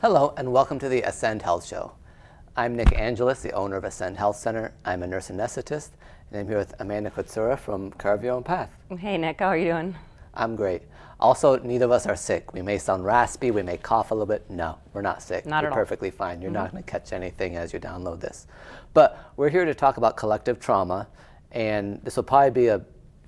Hello, and welcome to the Ascend Health Show. I'm Nick Angelis, the owner of Ascend Health Center. I'm a nurse anesthetist, and I'm here with Amanda Kutsura from Carve Your Own Path. Hey Nick, how are you doing? I'm great. Also, neither of us are sick. We may sound raspy, we may cough a little bit. No, we're not sick. Not You're at all. perfectly fine. You're not going to catch anything as you download this. But we're here to talk about collective trauma, and this will probably be a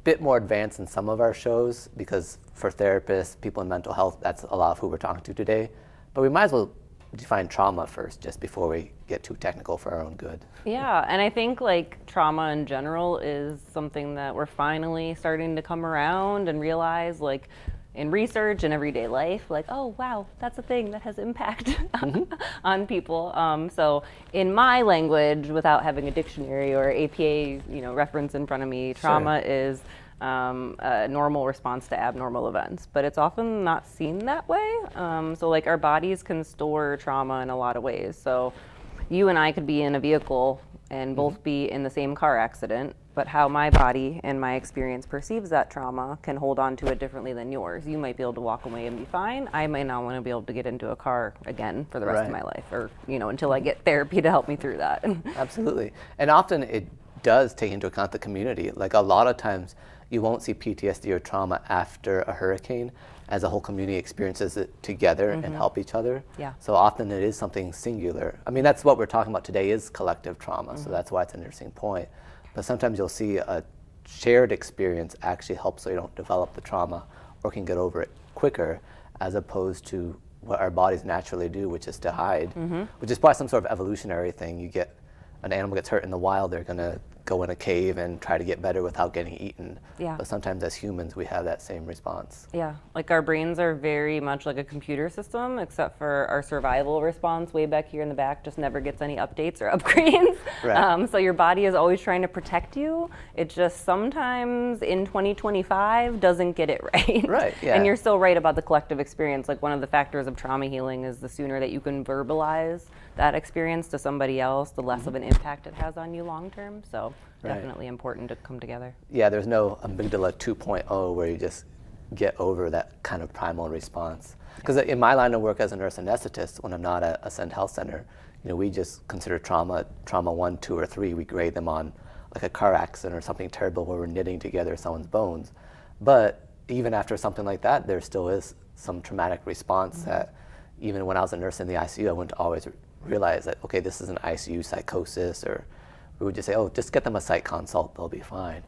bit more advanced than some of our shows, because for therapists, people in mental health, that's a lot of who we're talking to today. But we might as well define trauma first, just before we get too technical for our own good. Yeah, and I think like trauma in general is something that we're finally starting to come around and realize, like in research and everyday life, like, oh wow, that's a thing that has impact on people. So in my language, without having a dictionary or APA, reference in front of me, trauma is a normal response to abnormal events, but it's often not seen that way. So like our bodies can store trauma in a lot of ways. So you and I could be in a vehicle and both be in the same car accident, but how my body and my experience perceives that trauma can hold on to it differently than yours. You might be able to walk away and be fine. I might not want to be able to get into a car again for the rest of my life, or until I get therapy to help me through that. Absolutely. And often it does take into account the community. Like a lot of times you won't see PTSD or trauma after a hurricane, as a whole community experiences it together and help each other. Yeah. So often it is something singular. I mean, that's what we're talking about today, is collective trauma. So that's why it's an interesting point. But sometimes you'll see a shared experience actually helps so you don't develop the trauma or can get over it quicker, as opposed to what our bodies naturally do, which is to hide, which is probably some sort of evolutionary thing. You get an animal gets hurt in the wild, they're going to go in a cave and try to get better without getting eaten. Yeah. But sometimes as humans, we have that same response. Yeah, like our brains are very much like a computer system, except for our survival response way back here in the back just never gets any updates or upgrades. Right. So your body is always trying to protect you. It just sometimes in 2025 doesn't get it right. Right, yeah. And you're so right about the collective experience. Like one of the factors of trauma healing is the sooner that you can verbalize that experience to somebody else, the less of an impact it has on you long term. So definitely important to come together. Yeah, there's no amygdala 2.0 where you just get over that kind of primal response. Because in my line of work as a nurse anesthetist, when I'm not at Ascend Health Center, we just consider trauma 1, 2, or 3. We grade them on like a car accident or something terrible where we're knitting together someone's bones. But even after something like that, there still is some traumatic response that even when I was a nurse in the ICU, I wouldn't always realize that, okay, this is an ICU psychosis, or we would just say, oh, just get them a psych consult, they'll be fine.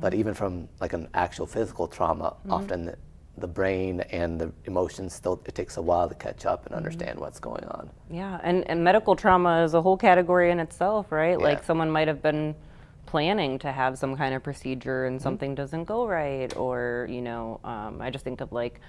But even from like an actual physical trauma, often the brain and the emotions still, it takes a while to catch up and understand what's going on. Yeah, and medical trauma is a whole category in itself, right? Yeah. Like someone might have been planning to have some kind of procedure and something doesn't go right, or, I just think of like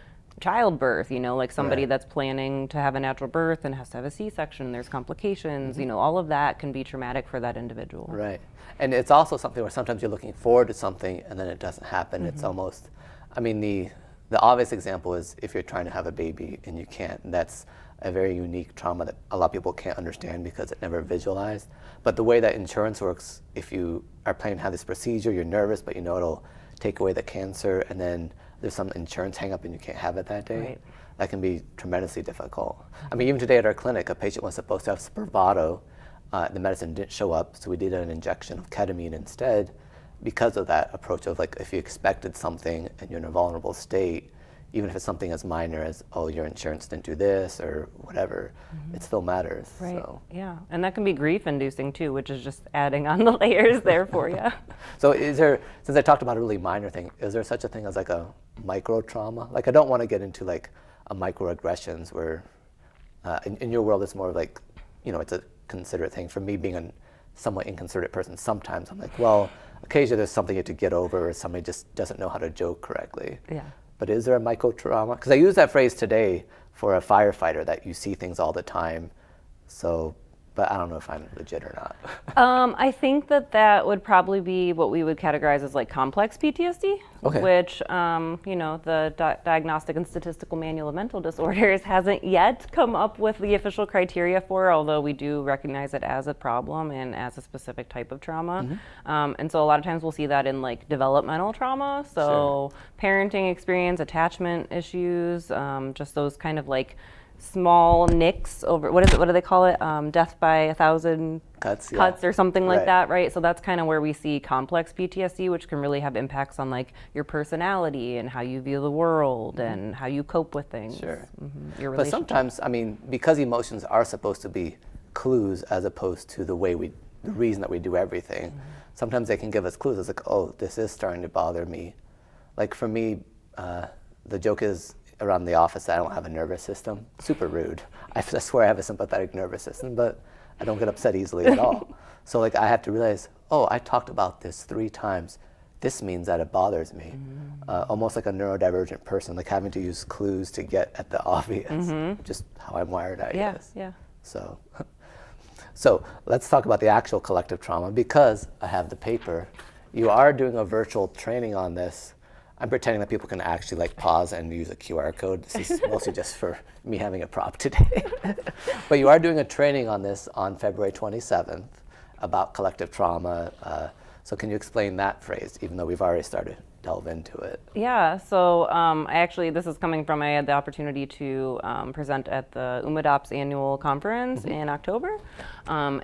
childbirth, like somebody Right. that's planning to have a natural birth and has to have a C-section, there's complications, all of that can be traumatic for that individual. Right. And it's also something where sometimes you're looking forward to something and then it doesn't happen. It's almost, the obvious example is if you're trying to have a baby and you can't. That's a very unique trauma that a lot of people can't understand because it never visualized. But the way that insurance works, if you are planning to have this procedure, you're nervous, but it'll take away the cancer, and then there's some insurance hang up and you can't have it that day. Right. That can be tremendously difficult. Even today at our clinic, a patient was supposed to have Spravato. The medicine didn't show up, so we did an injection of ketamine instead, because of that approach of like, if you expected something and you're in a vulnerable state, even if it's something as minor as, oh, your insurance didn't do this or whatever, it still matters. Right. So. Yeah, and that can be grief-inducing too, which is just adding on the layers there for you. So is there, since I talked about a really minor thing, is there such a thing as like a micro trauma? Like I don't want to get into like a microaggressions where, in your world it's more like, it's a considerate thing. For me, being a somewhat inconsiderate person, sometimes I'm like, well, occasionally there's something you have to get over, or somebody just doesn't know how to joke correctly. Yeah. But is there a micro trauma? Because I use that phrase today for a firefighter, that you see things all the time. So, but I don't know if I'm legit or not. I think that would probably be what we would categorize as like complex PTSD, Okay. which, the Diagnostic and Statistical Manual of Mental Disorders hasn't yet come up with the official criteria for, although we do recognize it as a problem and as a specific type of trauma. And so a lot of times we'll see that in like developmental trauma, so parenting experience, attachment issues, just those kind of like small nicks over, what is it, what do they call it? Death by 1,000 Cuts, or something like Right. that, right? So that's kind of where we see complex PTSD, which can really have impacts on like your personality and how you view the world and how you cope with things. Sure. Your But relationship. sometimes, I mean, because emotions are supposed to be clues as opposed to the reason that we do everything, sometimes they can give us clues. It's like, oh, this is starting to bother me. Like for me, the joke is around the office that I don't have a nervous system. Super rude. I swear I have a sympathetic nervous system, but I don't get upset easily at all. So like I have to realize, oh, I talked about this 3 times. This means that it bothers me. Almost like a neurodivergent person, like having to use clues to get at the obvious. Just how I'm wired, I guess. Yeah. So let's talk about the actual collective trauma because I have the paper. You are doing a virtual training on this. I'm pretending that people can actually like pause and use a QR code. This is mostly just for me having a prop today. But you are doing a training on this on February 27th about collective trauma. So can you explain that phrase, even though we've already started to delve into it? Yeah, so this is coming from, I had the opportunity to present at the UMADOP's annual conference in October on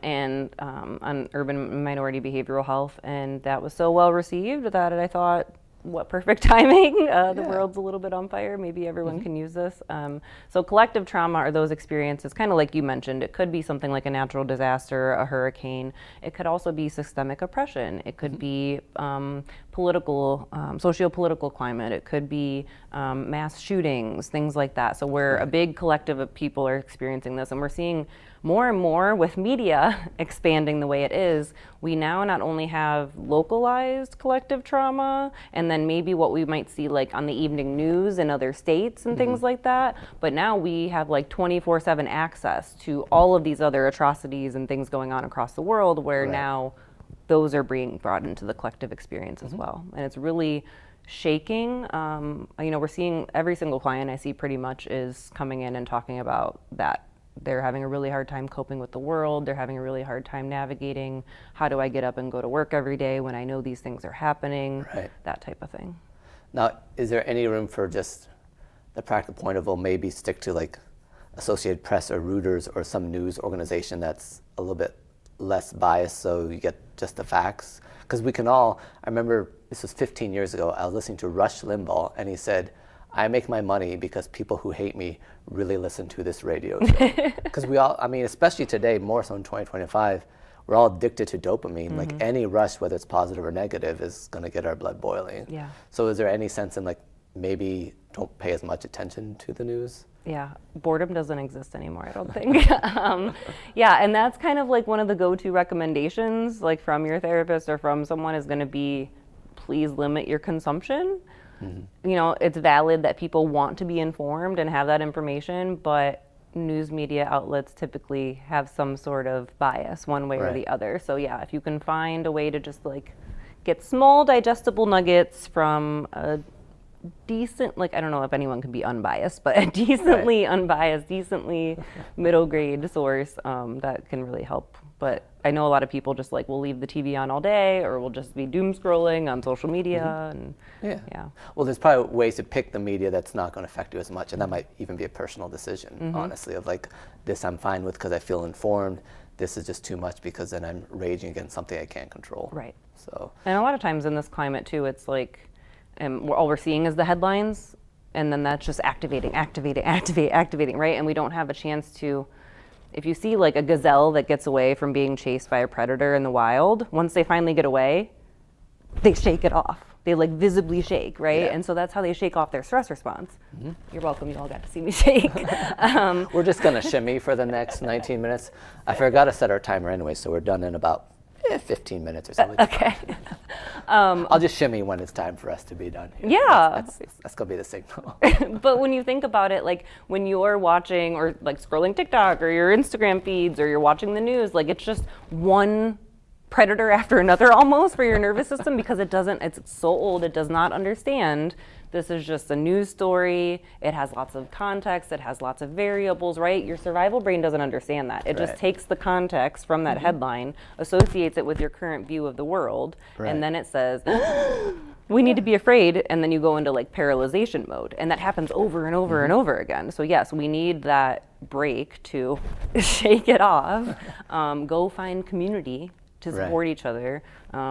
urban minority behavioral health, and that was so well received that I thought, what perfect timing. The world's a little bit on fire. Maybe everyone can use this. So collective trauma are those experiences, kind of like you mentioned. It could be something like a natural disaster, a hurricane. It could also be systemic oppression. It could be political, socio-political climate. It could be mass shootings, things like that. So where a big collective of people are experiencing this, and we're seeing more and more with media expanding the way it is, we now not only have localized collective trauma and then maybe what we might see like on the evening news in other states and things like that, but now we have like 24/7 access to all of these other atrocities and things going on across the world where now those are being brought into the collective experience as well. And it's really shaking. We're seeing every single client I see pretty much is coming in and talking about that. They're having a really hard time coping with the world. They're having a really hard time navigating how do I get up and go to work every day when I know these things are happening, that type of thing. Now, is there any room for just the practical point of, well, maybe stick to like Associated Press or Reuters or some news organization that's a little bit less biased so you get just the facts? Because we can all, I remember this was 15 years ago, I was listening to Rush Limbaugh and he said, I make my money because people who hate me really listen to this radio show. Because we all, I mean, especially today, more so in 2025, we're all addicted to dopamine. Like any rush, whether it's positive or negative, is going to get our blood boiling. Yeah. So is there any sense in like maybe don't pay as much attention to the news? Yeah, boredom doesn't exist anymore, I don't think. And that's kind of like one of the go-to recommendations, like from your therapist or from someone, is going to be, please limit your consumption. You know, it's valid that people want to be informed and have that information, but news media outlets typically have some sort of bias one way or the other. So yeah, if you can find a way to just like get small digestible nuggets from a decent, like, I don't know if anyone can be unbiased, but a decently unbiased, decently middle grade source, that can really help. But I know a lot of people just like will leave the TV on all day, or will just be doom scrolling on social media. And well, there's probably ways to pick the media that's not going to affect you as much, and that might even be a personal decision, honestly, of like, this I'm fine with because I feel informed. This is just too much because then I'm raging against something I can't control. Right. So. And a lot of times in this climate too, it's like, all we're seeing is the headlines, and then that's just activating, right? And we don't have a chance to, if you see like a gazelle that gets away from being chased by a predator in the wild, once they finally get away, they shake it off. They like visibly shake, right? And so that's how they shake off their stress response. You're welcome, you all got to see me shake. We're just gonna shimmy for the next 19 minutes. I forgot to set our timer anyway, so we're done in about 15 minutes or something. Okay. I'll just shimmy when it's time for us to be done here. Yeah. That's gonna be the signal. But when you think about it, like when you're watching or like scrolling TikTok or your Instagram feeds or you're watching the news, like it's just one predator after another almost for your nervous system, because it's so old, it does not understand. This is just a news story. It has lots of context. It has lots of variables, right? Your survival brain doesn't understand that. It just takes the context from that headline, associates it with your current view of the world, and then it says, we need to be afraid, and then you go into like paralyzation mode, and that happens over and over and over again. So yes, we need that break to shake it off. Go find community to support each other.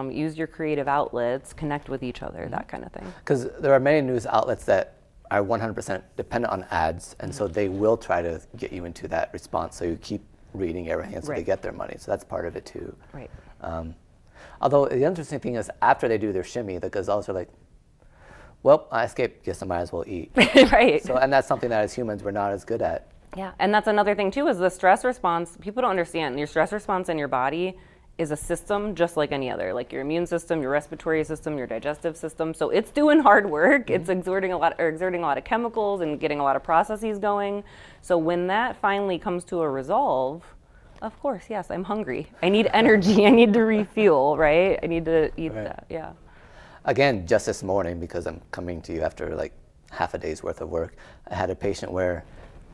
Use your creative outlets, connect with each other, that kind of thing. Because there are many news outlets that are 100% dependent on ads, and so they will try to get you into that response, so you keep reading everything, and so they get their money. So that's part of it too. Right. Although the interesting thing is, after they do their shimmy, the gazelles are like, well, I escaped, guess I might as well eat. Right. So, and that's something that as humans we're not as good at. Yeah, and that's another thing too, is the stress response. People don't understand, your stress response in your body is a system just like any other, like your immune system, your respiratory system, your digestive system. So it's doing hard work. It's exerting a lot of chemicals and getting a lot of processes going. So when that finally comes to a resolve, of course, yes, I'm hungry. I need energy. I need to refuel, right? I need to eat that, yeah. Again, just this morning, because I'm coming to you after like half a day's worth of work, I had a patient where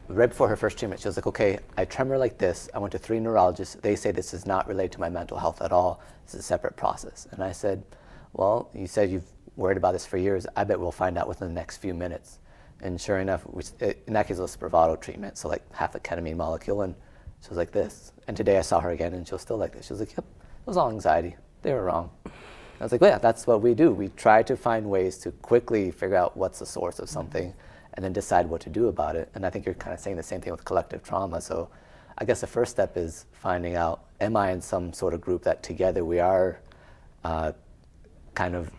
right before her first treatment, she was like, okay, I tremor like this. I went to 3 neurologists. They say this is not related to my mental health at all. This is a separate process. And I said, well, you said you've worried about this for years. I bet we'll find out within the next few minutes. And sure enough, in that case, it was Spravato treatment, so like half the ketamine molecule, and she was like this. And today I saw her again, and she was still like this. She was like, yep, it was all anxiety. They were wrong. I was like, well, yeah, that's what we do. We try to find ways to quickly figure out what's the source of something, and then decide what to do about it. And I think you're kind of saying the same thing with collective trauma. So I guess the first step is finding out, am I in some sort of group that together we are kind of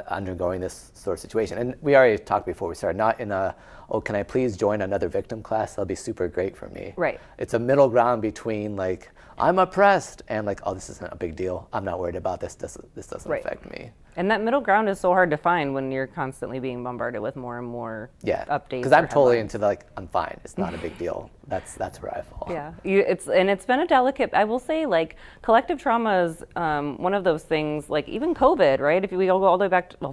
undergoing this sort of situation? And we already talked before we started, not in a, oh, can I please join another victim class? That'll be super great for me. Right. It's a middle ground between like, I'm oppressed, and like, oh, this isn't a big deal. I'm not worried about this. This doesn't affect me. And that middle ground is so hard to find when you're constantly being bombarded with more and more updates. Because I'm totally into the, like, I'm fine. It's not a big deal. That's where I fall. Yeah, it's been a delicate. I will say, like, collective trauma is one of those things. Like even COVID, right? If we go all the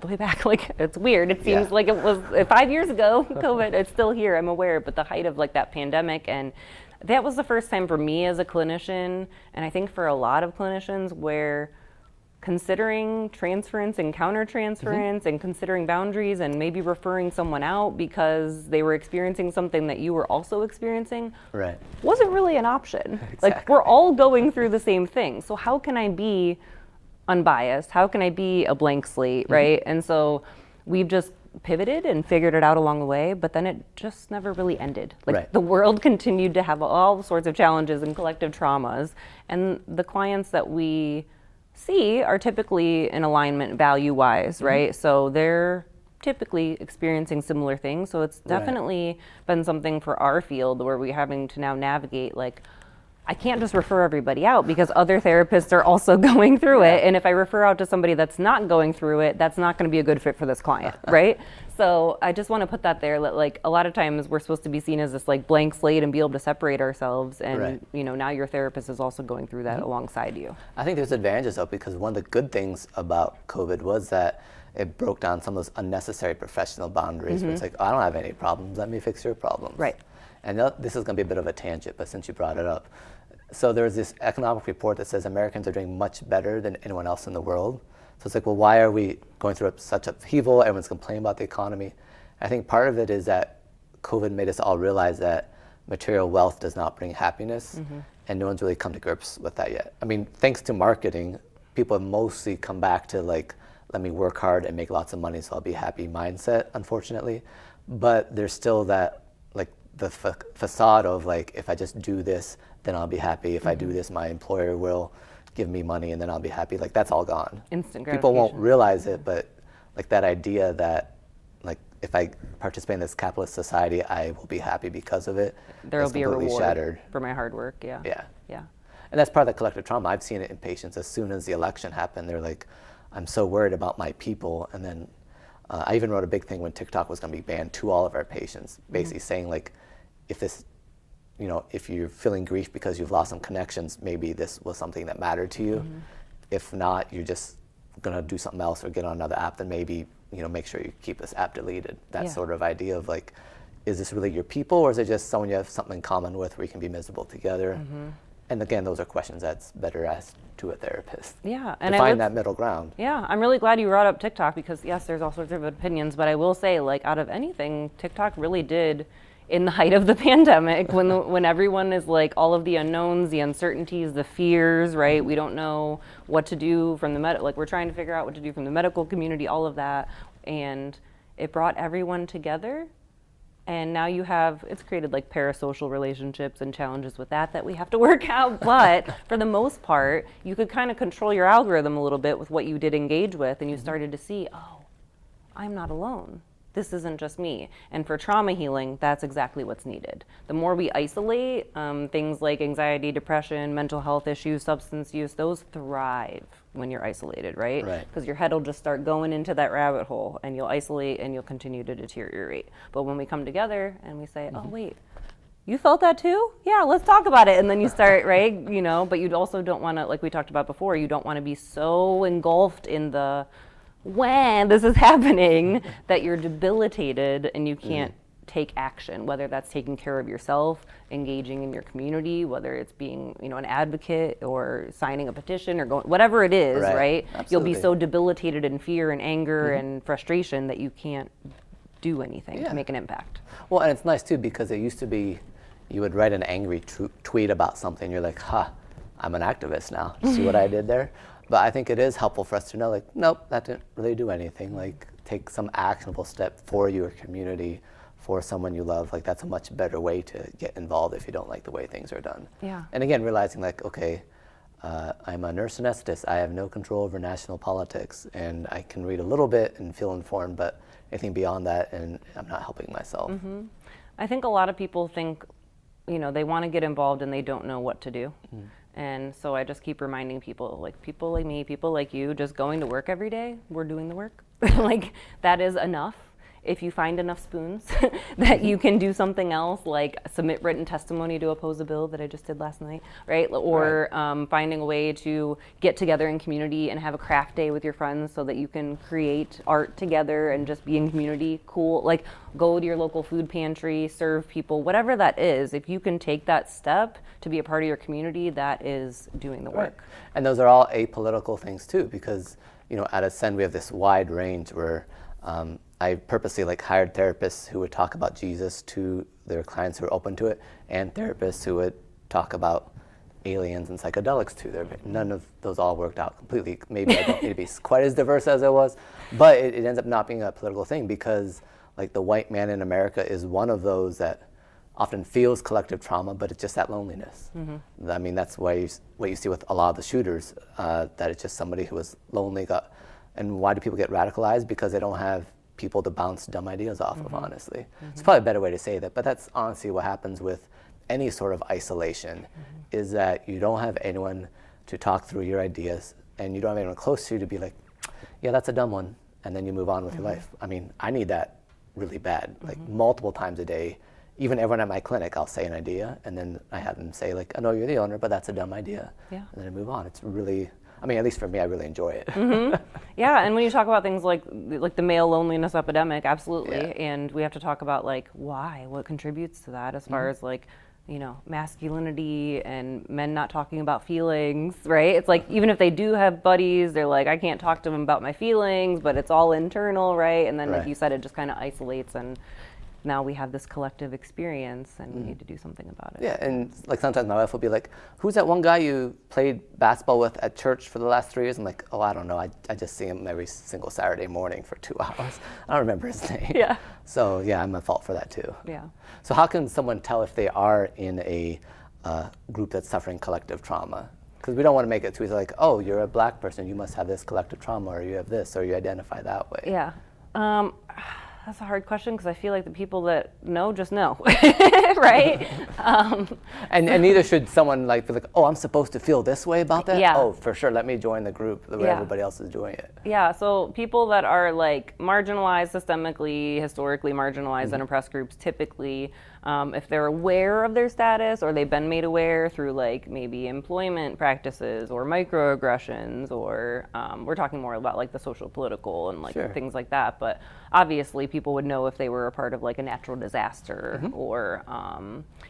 way back, like it's weird. It seems like it was 5 years ago. COVID, it's still here. I'm aware, but the height of like that pandemic, and that was the first time for me as a clinician, and I think for a lot of clinicians, where considering transference and countertransference and considering boundaries and maybe referring someone out because they were experiencing something that you were also experiencing wasn't really an option. Like, we're all going through the same thing. So how can I be unbiased? How can I be a blank slate, right? And so we've just pivoted and figured it out along the way, but then it just never really ended. Like the world continued to have all sorts of challenges and collective traumas, and the clients that we see are typically in alignment value-wise, right? So they're typically experiencing similar things. So it's definitely been something for our field where we're having to now navigate, like, I can't just refer everybody out because other therapists are also going through it. And if I refer out to somebody that's not going through it, that's not going to be a good fit for this client, right? So I just want to put that there, that like a lot of times we're supposed to be seen as this like blank slate and be able to separate ourselves. And you know, now your therapist is also going through that alongside you. I think there's advantages though, because one of the good things about COVID was that it broke down some of those unnecessary professional boundaries. Where it's like, oh, I don't have any problems, let me fix your problems. Right. And this is going to be a bit of a tangent, but since you brought it up. So there's this economic report that says Americans are doing much better than anyone else in the world. So it's like, well, why are we going through such upheaval? Everyone's complaining about the economy. I think part of it is that COVID made us all realize that material wealth does not bring happiness, and no one's really come to grips with that yet. I mean, thanks to marketing, people have mostly come back to like, let me work hard and make lots of money so I'll be happy mindset, unfortunately. But there's still that, like, the facade of like, if I just do this, then I'll be happy. If I do this, my employer will give me money and then I'll be happy. Like, that's all gone. Instant gratification. People won't realize it, but like that idea that like, if I participate in this capitalist society, I will be happy because of it. There will be a reward shattered. For my hard work, yeah. And that's part of the collective trauma. I've seen it in patients. As soon as the election happened, they're like, I'm so worried about my people. And then I even wrote a big thing when TikTok was going to be banned to all of our patients, basically saying like, if this, you know, if you're feeling grief because you've lost some connections, maybe this was something that mattered to you. If not, you're just gonna do something else or get on another app, then maybe, you know, make sure you keep this app deleted. That sort of idea of like, is this really your people, or is it just someone you have something in common with where you can be miserable together? And again, those are questions that's better asked to a therapist. Yeah, and to find that middle ground. Yeah, I'm really glad you brought up TikTok because yes, there's all sorts of opinions, but I will say, like, out of anything, TikTok really did, in the height of the pandemic, when everyone is like all of the unknowns, the uncertainties, the fears, right? We don't know what to do from the like we're trying to figure out what to do from the medical community, all of that, and it brought everyone together. And now it's created like parasocial relationships and challenges with that we have to work out. But for the most part, you could kind of control your algorithm a little bit with what you did engage with. And you started to see, oh, I'm not alone. This isn't just me. And for trauma healing, that's exactly what's needed. The more we isolate, things like anxiety, depression, mental health issues, substance use, those thrive when you're isolated, right? Because your head will just start going into that rabbit hole and you'll isolate and you'll continue to deteriorate. But when we come together and we say, oh, wait, you felt that too? Yeah, let's talk about it. And then you start, right? You know, but you also don't want to, like we talked about before, you don't want to be so engulfed in the when this is happening that you're debilitated and you can't take action, whether that's taking care of yourself, engaging in your community, whether it's being, you know, an advocate or signing a petition or going, whatever it is, right? You'll be so debilitated in fear and anger and frustration that you can't do anything to make an impact. Well, and it's nice too because it used to be you would write an angry tweet about something. You're like, I'm an activist now. See what I did there? But I think it is helpful for us to know, like, nope, that didn't really do anything. Like, take some actionable step for your community, for someone you love. Like, that's a much better way to get involved if you don't like the way things are done. Yeah. And again, realizing like, okay, I'm a nurse anesthetist. I have no control over national politics, and I can read a little bit and feel informed, but anything beyond that, and I'm not helping myself. Mm-hmm. I think a lot of people think, you know, they want to get involved and they don't know what to do. And so I just keep reminding people like me, people like you, just going to work every day, we're doing the work. Like, that is enough. If you find enough spoons that you can do something else, like submit written testimony to oppose a bill that I just did last night, right? Or finding a way to get together in community and have a craft day with your friends so that you can create art together and just be in community, cool. Like, go to your local food pantry, serve people, whatever that is. If you can take that step to be a part of your community, that is doing the work. And those are all apolitical things too, because, you know, at Ascend we have this wide range where I purposely hired therapists who would talk about Jesus to their clients who are open to it, and therapists who would talk about aliens and psychedelics to their. None of those all worked out completely. Maybe I don't need to be quite as diverse as I was, but it ends up not being a political thing because, like, the white man in America is one of those that often feels collective trauma, but it's just that loneliness. I mean, that's why what you see with a lot of the shooters, that it's just somebody who was lonely. And why do people get radicalized? Because they don't have people to bounce dumb ideas off of, honestly. It's probably a better way to say that, but that's honestly what happens with any sort of isolation, is that you don't have anyone to talk through your ideas, and you don't have anyone close to you to be like, yeah, that's a dumb one, and then you move on with your life. I mean, I need that really bad, like multiple times a day. Even everyone at my clinic, I'll say an idea, and then I have them say, like, I know you're the owner, but that's a dumb idea. And then I move on. It's really, I mean, at least for me, I really enjoy it. Yeah, and when you talk about things like the male loneliness epidemic, absolutely. And we have to talk about, like, why, what contributes to that as far as, like, you know, masculinity and men not talking about feelings, right? It's like, even if they do have buddies, they're like, I can't talk to them about my feelings, but it's all internal, right? And then, like you said, it just kind of isolates, and now we have this collective experience and we need to do something about it. Yeah, and like sometimes my wife will be like, who's that one guy you played basketball with at church for the last 3 years? I'm like, oh, I don't know. I just see him every single Saturday morning for 2 hours. I don't remember his name. Yeah. So yeah, I'm at fault for that too. Yeah. So how can someone tell if they are in a group that's suffering collective trauma? Because we don't want to make it too easy, like, oh, you're a black person, you must have this collective trauma, or you have this, or you identify that way. Yeah. That's a hard question because I feel like the people that know just know, right? And neither should someone like be like, oh, I'm supposed to feel this way about that? Yeah. Oh, for sure, let me join the group where everybody else is doing it. Yeah, so people that are like marginalized, systemically, historically marginalized and oppressed groups typically if they're aware of their status or they've been made aware through like maybe employment practices or microaggressions, or we're talking more about like the social political and like things like that. But obviously people would know if they were a part of like a natural disaster, or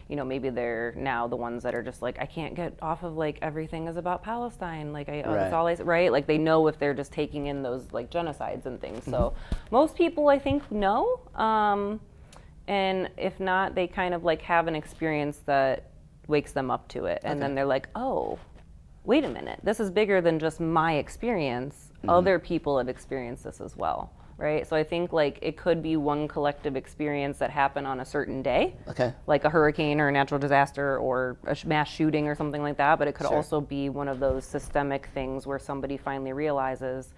you know, maybe they're now the ones that are just like, I can't get off of like everything is about Palestine, like that's all right, like they know if they're just taking in those like genocides and things. So most people I think know, and if not, they kind of like have an experience that wakes them up to it, and then they're like, oh, wait a minute, this is bigger than just my experience. Other people have experienced this as well, right? So I think like it could be one collective experience that happened on a certain day, like a hurricane or a natural disaster or a mass shooting or something like that, but it could also be one of those systemic things where somebody finally realizes,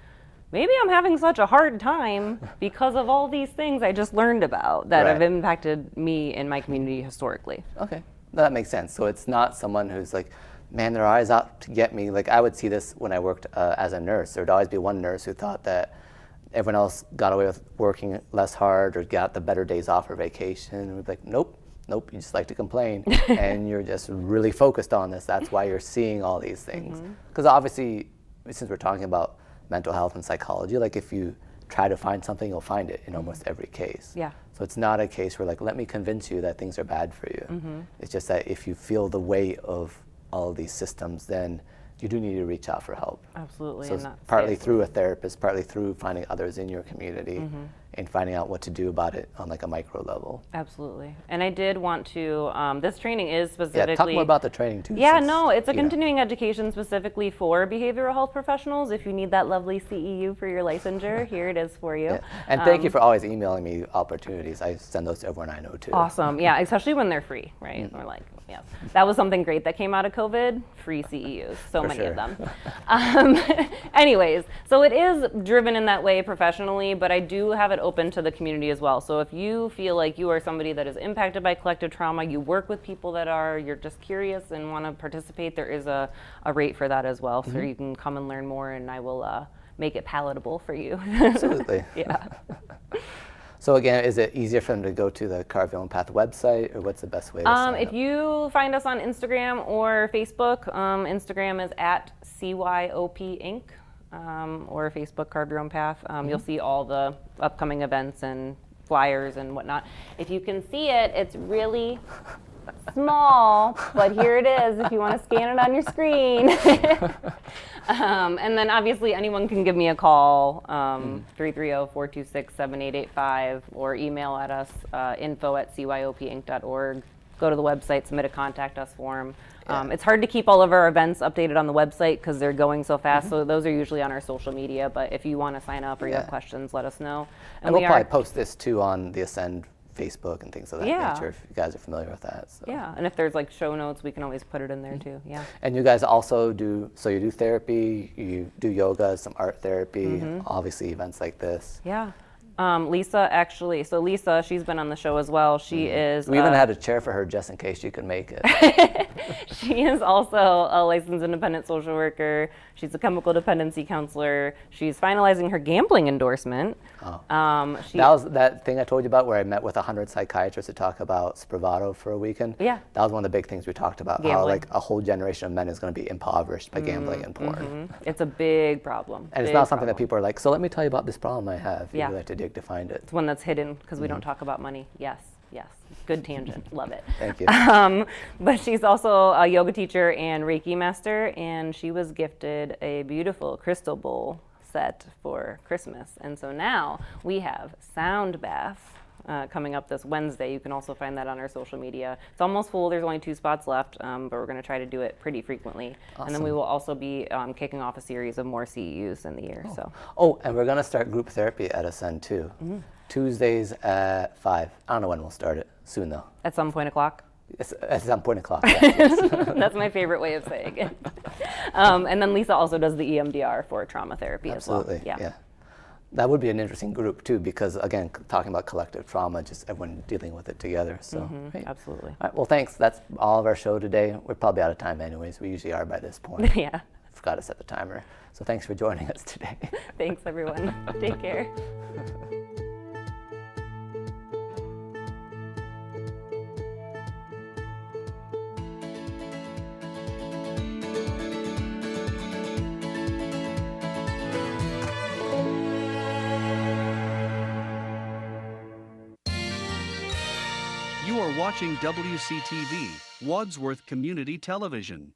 maybe I'm having such a hard time because of all these things I just learned about that have impacted me in my community historically. Okay, that makes sense. So it's not someone who's like, man, they're always out to get me. Like I would see this when I worked as a nurse. There would always be one nurse who thought that everyone else got away with working less hard or got the better days off or vacation. And we'd be like, nope, you just like to complain. And you're just really focused on this. That's why you're seeing all these things. Because obviously, since we're talking about mental health and psychology, like if you try to find something, you'll find it in almost every case. Yeah. So it's not a case where like, let me convince you that things are bad for you. It's just that if you feel the weight of all of these systems, then you do need to reach out for help. Absolutely. So it's partly through a therapist, partly through finding others in your community and finding out what to do about it on like a micro level. Absolutely. And I did want to, this training is specifically... Yeah, talk more about the training too. Yeah, no, it's a continuing education specifically for behavioral health professionals. If you need that lovely CEU for your licensure, here it is for you. Yeah. And thank you for always emailing me opportunities. I send those to everyone I know too. Awesome. Yeah, especially when they're free, right? Or like, yeah, that was something great that came out of COVID, free CEUs, so many of them. Anyways, so it is driven in that way professionally, but I do have it open to the community as well. So if you feel like you are somebody that is impacted by collective trauma, you work with people that are, you're just curious and want to participate, there is a rate for that as well. So you can come and learn more, and I will make it palatable for you. Absolutely. Yeah. So again, is it easier for them to go to the Carve Your Own Path website, or what's the best way to sign up? If you find us on Instagram or Facebook, Instagram is at CYOPInc, or Facebook Carve Your Own Path. You'll see all the upcoming events and flyers and whatnot. If you can see it, it's really small, but here it is if you want to scan it on your screen. And then obviously anyone can give me a call, 330-426-7885, or email at us, info@cyopinc.org. Go to the website, submit a contact us form. It's hard to keep all of our events updated on the website because they're going so fast, so those are usually on our social media, but if you want to sign up or you have questions, let us know. And we'll probably post this too on the Ascend Facebook and things of that nature, if you guys are familiar with that. So. Yeah, and if there's like show notes, we can always put it in there too. Yeah. And you guys also do, so you do therapy, you do yoga, some art therapy, obviously events like this. Yeah. Lisa, actually, so Lisa, she's been on the show as well. She is... We even had a chair for her just in case she could make it. She is also a licensed independent social worker. She's a chemical dependency counselor. She's finalizing her gambling endorsement. That was that thing I told you about where I met with 100 psychiatrists to talk about Spravato for a weekend. Yeah. That was one of the big things we talked about, gambling. how like a whole generation of men is going to be impoverished by gambling and porn. It's a big problem. And it's not something that people are like, so let me tell you about this problem I have. You really have to dig to find it. It's one that's hidden because we don't talk about money. Yes. Good tangent. Love it. Thank you. But she's also a yoga teacher and Reiki master, and she was gifted a beautiful crystal bowl set for Christmas. And so now we have Sound Bath coming up this Wednesday. You can also find that on our social media. It's almost full. There's only 2 spots left, but we're going to try to do it pretty frequently. Awesome. And then we will also be kicking off a series of more CEUs in the year. And we're going to start group therapy at Ascend too. Tuesdays at 5. I don't know when we'll start it. Soon though. At some point o'clock? At some point o'clock, yes. That's my favorite way of saying it. And then Lisa also does the EMDR for trauma therapy as well. Absolutely, yeah. That would be an interesting group too, because again, talking about collective trauma, just everyone dealing with it together. So, great. Absolutely. All right, well, thanks. That's all of our show today. We're probably out of time anyways. We usually are by this point. Yeah. Forgot to set the timer. So thanks for joining us today. Thanks, everyone. Take care. watching WCTV, Wadsworth Community Television.